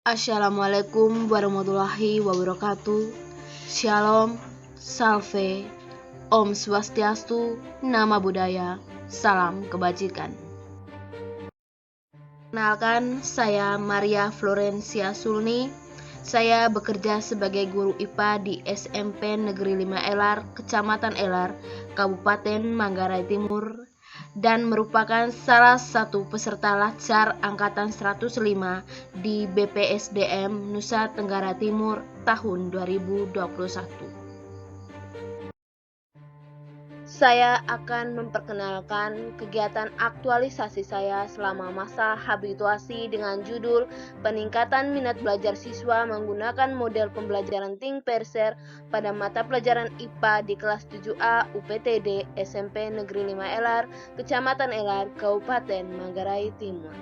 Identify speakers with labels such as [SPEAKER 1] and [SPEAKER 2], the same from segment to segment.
[SPEAKER 1] Assalamualaikum warahmatullahi wabarakatuh. Shalom, salve, Om Swastiastu, Nama Budaya, Salam Kebajikan. Kenalkan, saya Maria Florencia Sulni. Saya bekerja sebagai guru IPA di SMP Negeri 5 Elar, Kecamatan Elar, Kabupaten Manggarai Timur, dan merupakan salah satu peserta Latsar Angkatan 105 di BPSDM Nusa Tenggara Timur tahun 2021. Saya akan memperkenalkan kegiatan aktualisasi saya selama masa habituasi dengan judul Peningkatan Minat Belajar Siswa Menggunakan Model Pembelajaran Think Perser pada mata pelajaran IPA di kelas 7A UPTD SMP Negeri 5 Elar, Kecamatan Elar, Kabupaten Manggarai Timur.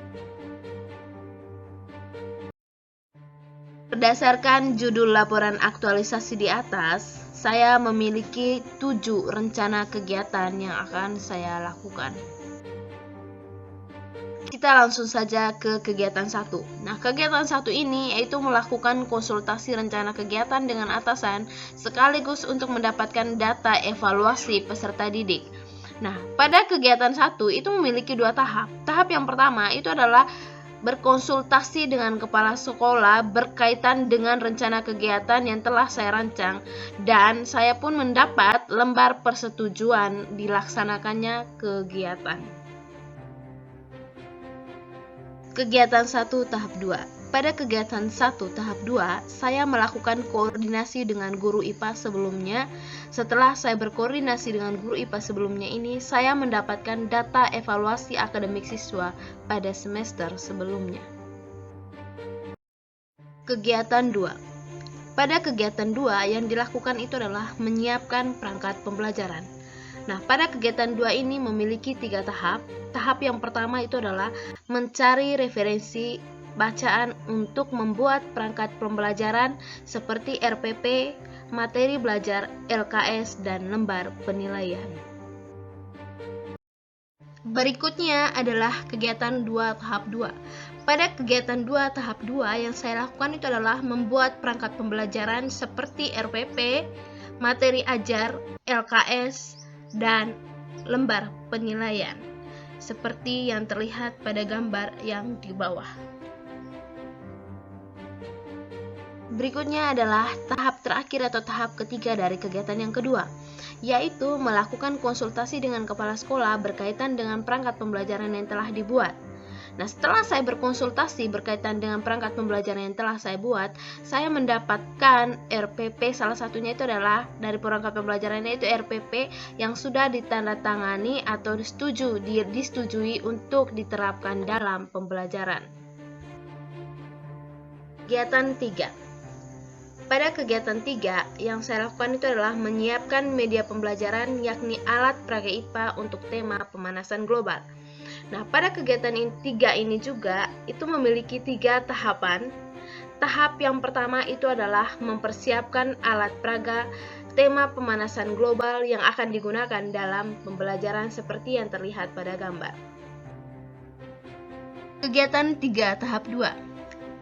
[SPEAKER 1] Berdasarkan judul laporan aktualisasi di atas, saya memiliki 7 rencana kegiatan yang akan saya lakukan. Kita langsung saja ke kegiatan 1. Nah, kegiatan 1 ini yaitu melakukan konsultasi rencana kegiatan dengan atasan sekaligus untuk mendapatkan data evaluasi peserta didik. Nah, pada kegiatan 1 itu memiliki 2 tahap. Tahap yang pertama itu adalah berkonsultasi dengan kepala sekolah berkaitan dengan rencana kegiatan yang telah saya rancang, dan saya pun mendapat lembar persetujuan dilaksanakannya kegiatan. Kegiatan 1 tahap 2. Pada kegiatan 1 tahap 2, saya melakukan koordinasi dengan guru IPA sebelumnya. Setelah saya berkoordinasi dengan guru IPA sebelumnya ini, saya mendapatkan data evaluasi akademik siswa pada semester sebelumnya. Kegiatan 2. Pada kegiatan 2 yang dilakukan itu adalah menyiapkan perangkat pembelajaran. Nah, pada kegiatan 2 ini memiliki 3 tahap. Tahap yang pertama itu adalah mencari referensi bacaan untuk membuat perangkat pembelajaran seperti RPP, materi belajar, LKS, dan lembar penilaian. Berikutnya adalah kegiatan 2 tahap 2. Pada kegiatan 2 tahap 2 yang saya lakukan itu adalah membuat perangkat pembelajaran seperti RPP, materi ajar, LKS, dan lembar penilaian, seperti yang terlihat pada gambar yang di bawah. Berikutnya adalah tahap terakhir atau tahap ketiga dari kegiatan yang kedua, yaitu melakukan konsultasi dengan kepala sekolah berkaitan dengan perangkat pembelajaran yang telah dibuat. Nah, setelah saya berkonsultasi berkaitan dengan perangkat pembelajaran yang telah saya buat, saya mendapatkan RPP, salah satunya itu adalah dari perangkat pembelajarannya itu RPP yang sudah ditandatangani atau disetujui untuk diterapkan dalam pembelajaran. Kegiatan 3. Pada kegiatan 3, yang saya lakukan itu adalah menyiapkan media pembelajaran yakni alat peraga IPA untuk tema pemanasan global. Nah, pada kegiatan 3 ini juga itu memiliki 3 tahapan. Tahap yang pertama itu adalah mempersiapkan alat peraga tema pemanasan global yang akan digunakan dalam pembelajaran seperti yang terlihat pada gambar. Kegiatan 3 tahap 2.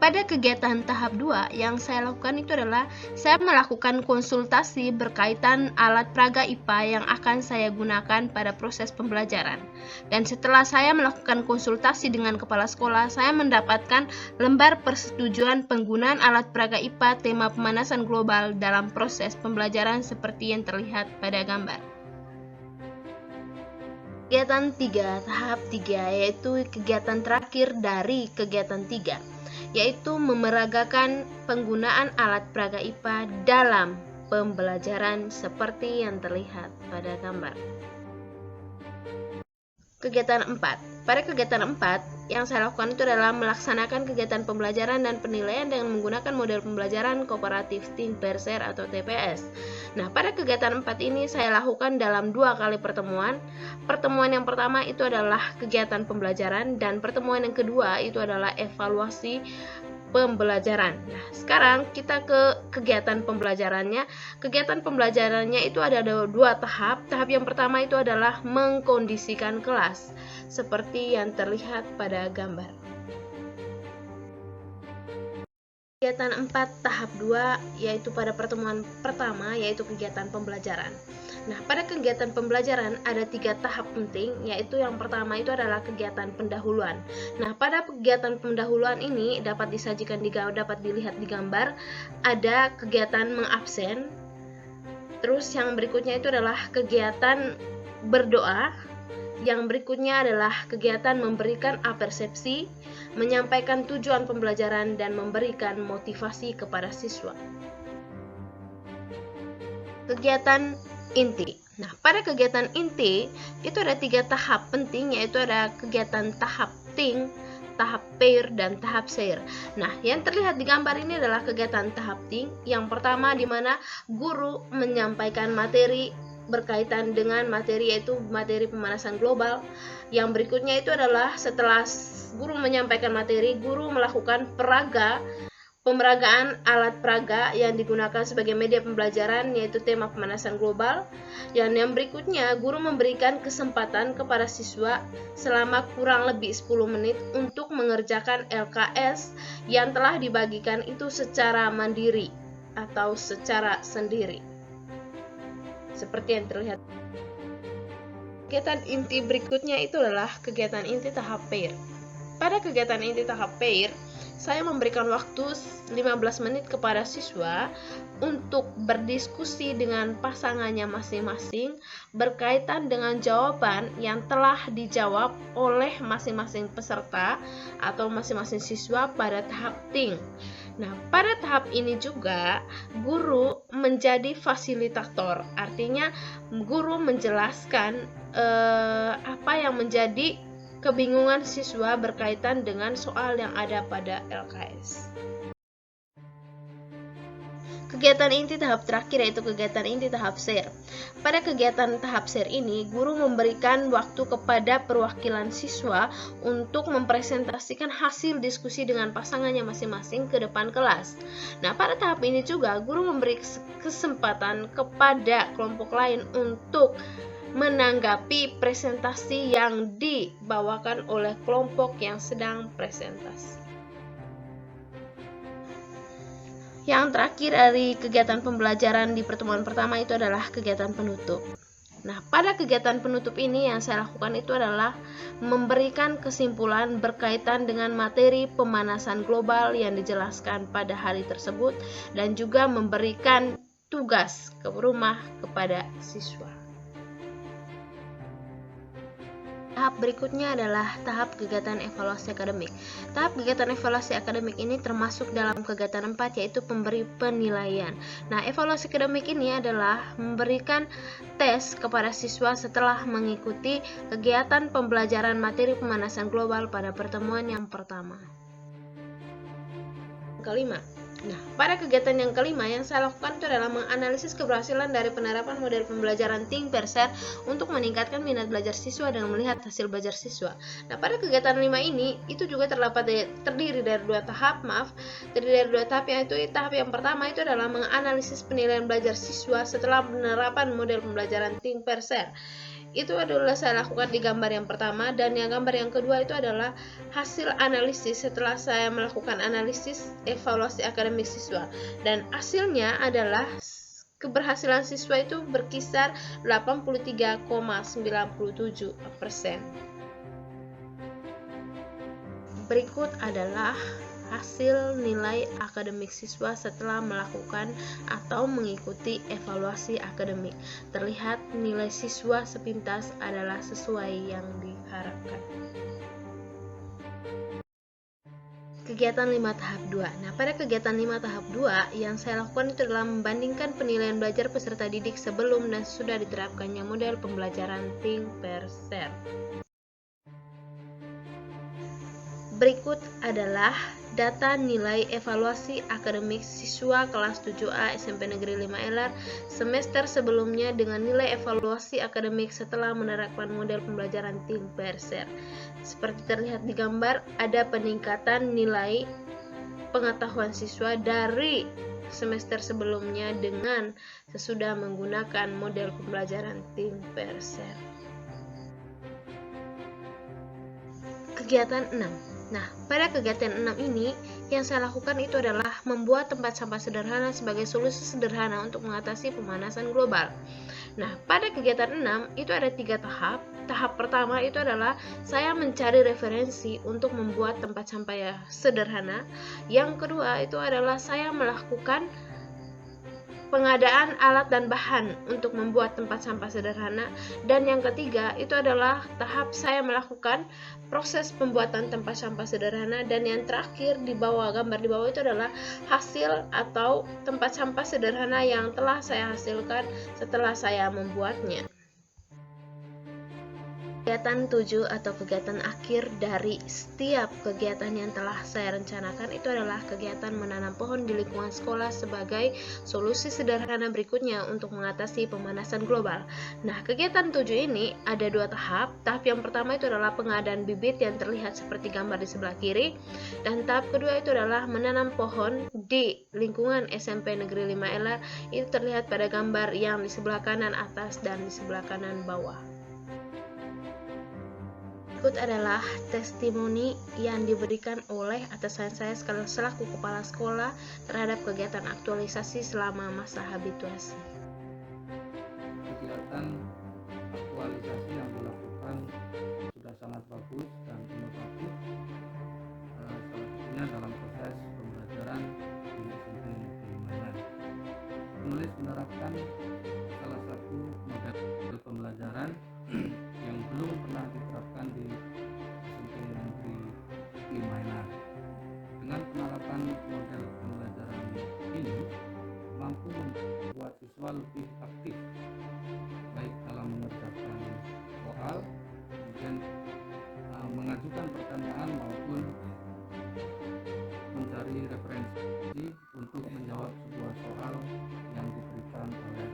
[SPEAKER 1] Pada kegiatan tahap 2 yang saya lakukan itu adalah saya melakukan konsultasi berkaitan alat peraga IPA yang akan saya gunakan pada proses pembelajaran. Dan setelah saya melakukan konsultasi dengan kepala sekolah, saya mendapatkan lembar persetujuan penggunaan alat peraga IPA tema pemanasan global dalam proses pembelajaran seperti yang terlihat pada gambar. Kegiatan 3 tahap 3 yaitu kegiatan terakhir dari kegiatan 3. Yaitu memeragakan penggunaan alat peraga IPA dalam pembelajaran seperti yang terlihat pada gambar. Kegiatan 4. Pada kegiatan 4, yang saya lakukan itu adalah melaksanakan kegiatan pembelajaran dan penilaian dengan menggunakan model pembelajaran kooperatif Think Perser atau TPS. Nah, pada kegiatan 4 ini saya lakukan dalam 2 kali pertemuan. Pertemuan yang pertama itu adalah kegiatan pembelajaran, dan pertemuan yang kedua itu adalah evaluasi pembelajaran. Nah, sekarang kita ke kegiatan pembelajarannya. Kegiatan pembelajarannya itu ada 2 tahap. Tahap yang pertama itu adalah mengkondisikan kelas, seperti yang terlihat pada gambar. Kegiatan 4 tahap 2 yaitu pada pertemuan pertama yaitu kegiatan pembelajaran. Nah, pada kegiatan pembelajaran ada 3 tahap penting, yaitu yang pertama itu adalah kegiatan pendahuluan. Nah, pada kegiatan pendahuluan ini dapat dilihat di gambar, ada kegiatan mengabsen. Terus yang berikutnya itu adalah kegiatan berdoa. Yang berikutnya adalah kegiatan memberikan apersepsi, menyampaikan tujuan pembelajaran, dan memberikan motivasi kepada siswa. Kegiatan inti. Nah, pada kegiatan inti itu ada 3 tahap penting, yaitu ada kegiatan tahap ting, tahap pair, dan tahap share. Nah, yang terlihat di gambar ini adalah kegiatan tahap ting. Yang pertama di mana guru menyampaikan materi berkaitan dengan materi, yaitu materi pemanasan global. Yang berikutnya itu adalah setelah guru menyampaikan materi, guru melakukan pemeragaan alat peraga yang digunakan sebagai media pembelajaran, yaitu tema pemanasan global. Dan yang berikutnya, guru memberikan kesempatan kepada siswa selama kurang lebih 10 menit untuk mengerjakan LKS yang telah dibagikan itu secara mandiri atau secara sendiri, seperti yang terlihat. Kegiatan inti berikutnya itu adalah kegiatan inti tahap pair. Pada kegiatan inti tahap pair, saya memberikan waktu 15 menit kepada siswa untuk berdiskusi dengan pasangannya masing-masing berkaitan dengan jawaban yang telah dijawab oleh masing-masing peserta atau masing-masing siswa pada tahap ting. Nah, pada tahap ini juga guru menjadi fasilitator, artinya guru menjelaskan apa yang menjadi kebingungan siswa berkaitan dengan soal yang ada pada LKS. Kegiatan inti tahap terakhir yaitu kegiatan inti tahap share. Pada kegiatan tahap share ini, guru memberikan waktu kepada perwakilan siswa untuk mempresentasikan hasil diskusi dengan pasangannya masing-masing ke depan kelas. Nah, pada tahap ini juga guru memberi kesempatan kepada kelompok lain untuk menanggapi presentasi yang dibawakan oleh kelompok yang sedang presentasi. Yang terakhir dari kegiatan pembelajaran di pertemuan pertama itu adalah kegiatan penutup. Nah, pada kegiatan penutup ini yang saya lakukan itu adalah memberikan kesimpulan berkaitan dengan materi pemanasan global yang dijelaskan pada hari tersebut dan juga memberikan tugas ke rumah kepada siswa. Tahap berikutnya adalah tahap kegiatan evaluasi akademik. Tahap kegiatan evaluasi akademik ini termasuk dalam kegiatan 4 yaitu pemberi penilaian. Nah, evaluasi akademik ini adalah memberikan tes kepada siswa setelah mengikuti kegiatan pembelajaran materi pemanasan global pada pertemuan yang pertama. Kelima. Nah, pada kegiatan yang kelima yang saya lakukan itu adalah menganalisis keberhasilan dari penerapan model pembelajaran Think Perser untuk meningkatkan minat belajar siswa dan melihat hasil belajar siswa. Nah, pada kegiatan 5 ini itu juga terdiri dari dua tahap, yaitu tahap yang pertama itu adalah menganalisis penilaian belajar siswa setelah penerapan model pembelajaran Think Perser. Itu adalah saya lakukan di gambar yang pertama, dan yang gambar yang kedua itu adalah hasil analisis setelah saya melakukan analisis evaluasi akademik siswa, dan hasilnya adalah keberhasilan siswa itu berkisar 83,97%. Berikut adalah hasil nilai akademik siswa setelah melakukan atau mengikuti evaluasi akademik. Terlihat nilai siswa sepintas adalah sesuai yang diharapkan. Kegiatan 5 tahap 2. Nah, pada kegiatan 5 tahap 2 yang saya lakukan itu adalah membandingkan penilaian belajar peserta didik sebelum dan sesudah diterapkannya model pembelajaran Think Perser. Berikut adalah data nilai evaluasi akademik siswa kelas 7A SMP Negeri 5 LR semester sebelumnya dengan nilai evaluasi akademik setelah menerapkan model pembelajaran Think Perser. Seperti terlihat di gambar, ada peningkatan nilai pengetahuan siswa dari semester sebelumnya dengan sesudah menggunakan model pembelajaran Think Perser. Kegiatan 6. Nah, pada kegiatan 6 ini yang saya lakukan itu adalah membuat tempat sampah sederhana sebagai solusi sederhana untuk mengatasi pemanasan global. Nah, pada kegiatan 6 itu ada 3 tahap. Tahap pertama itu adalah saya mencari referensi untuk membuat tempat sampah yang sederhana. Yang kedua itu adalah saya melakukan pengadaan alat dan bahan untuk membuat tempat sampah sederhana. Dan yang ketiga itu adalah tahap saya melakukan proses pembuatan tempat sampah sederhana. Dan yang terakhir di bawah, gambar di bawah itu adalah hasil atau tempat sampah sederhana yang telah saya hasilkan setelah saya membuatnya. Kegiatan 7 atau kegiatan akhir dari setiap kegiatan yang telah saya rencanakan itu adalah kegiatan menanam pohon di lingkungan sekolah sebagai solusi sederhana berikutnya untuk mengatasi pemanasan global. Nah, kegiatan 7 ini ada 2 tahap. Tahap yang pertama itu adalah pengadaan bibit yang terlihat seperti gambar di sebelah kiri, dan tahap kedua itu adalah menanam pohon di lingkungan SMP Negeri 5 LR. Itu terlihat pada gambar yang di sebelah kanan atas dan di sebelah kanan bawah. Berikut adalah testimoni yang diberikan oleh atasan saya selaku kepala sekolah terhadap kegiatan aktualisasi selama masa habituasi.
[SPEAKER 2] Kegiatan aktualisasi yang dilakukan sudah sangat bagus dan inovatif, salah satunya dalam proses pembelajaran di SMP Negeri Mainan. Penulis menerapkan salah satu model pembelajaran yang belum pernah diterapkan di SMP Negeri Mainan. Dengan penerapan model pembelajaran ini mampu membuat siswa lebih aktif baik dalam mengerjakan soal, kemudian mengajukan pertanyaan maupun mencari referensi untuk menjawab sebuah soal yang diberikan oleh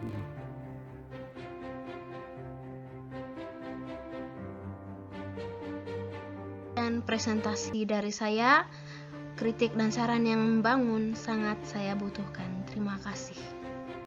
[SPEAKER 2] guru.
[SPEAKER 1] Dan presentasi dari saya, kritik dan saran yang membangun sangat saya butuhkan. Terima kasih.